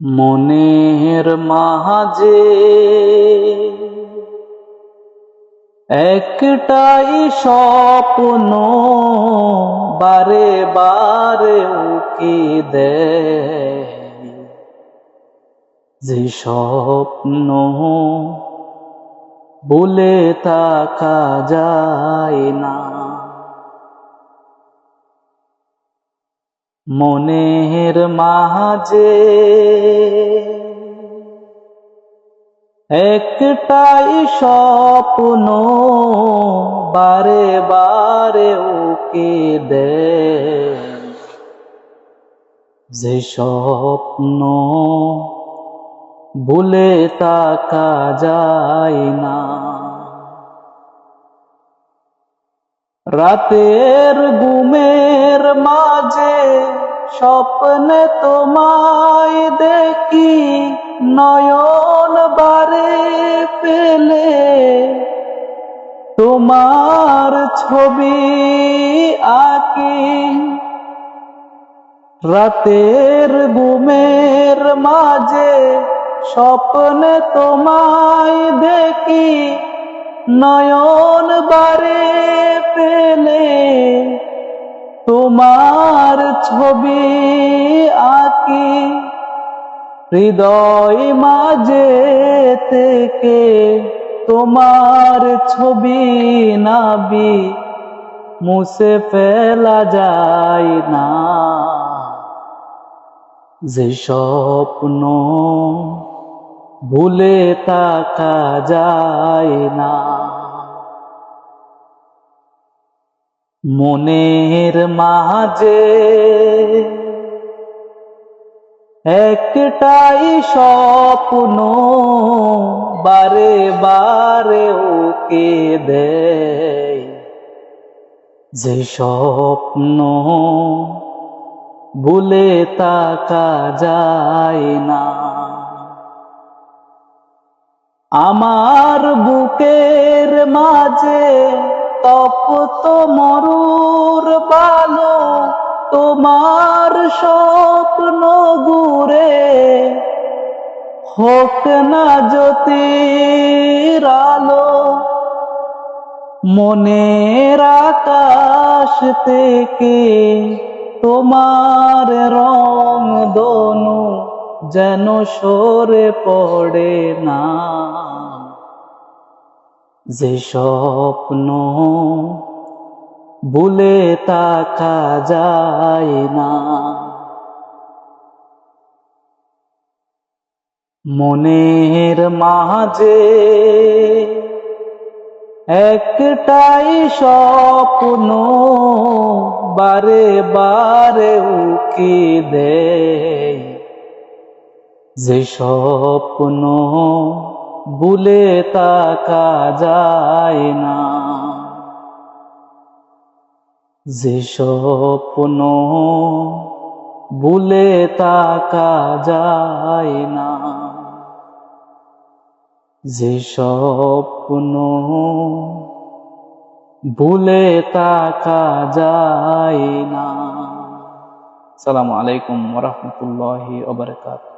মনের মাঝে একটাই স্বপ্ন বারে বারে উকি দেয়, যে স্বপ্ন ভুলে থাকা যায় না। মনের মাঝে একটাই স্বপ্ন বারে বারে উকি দেয়, যে স্বপ্ন ভুলে থাকা যায় না। রাতের ঘুমের মাঝে স্বপ্নে তোমায় দেখি, নয়ন বারে পেলে তোমার ছবি আঁকি। রাতের ঘুমের মাঝে স্বপ্নে তোমায় দেখি, নয়ন বারে পেলে তোমার ছবি আঁকি। হৃদয় মাঝে থেকে তোমার ছবি নাবি মুছে ফেলা যায় না, যে স্বপ্ন ভুলে থাকা যায় না। মনের মাঝে একটাই স্বপ্ন বারে বারে উকি দেয়, যে স্বপ্ন ভুলে থাকা যায় না। আমার বুকের মাঝে তপ্ত মরুর বালু, তোমার স্বপ্ন ঘুরে হোক না জ্যোতির আলো। মনের আকাশ থেকে তোমার রং দনু যেন সরে পড়ে না, যে স্বপ্ন ভুলে থাকা যায় না। মনের মাঝে একটাই স্বপ্ন বারে বারে উকি দেয়, যে স্বপ্ন ভুলে থাকা যায় না, যে স্বপ্ন ভুলে থাকা যায় না, যে স্বপ্ন ভুলে থাকা যায় না। আসসালামু আলাইকুম ওয়া রাহমাতুল্লাহি ওয়া বারাকাতুহু।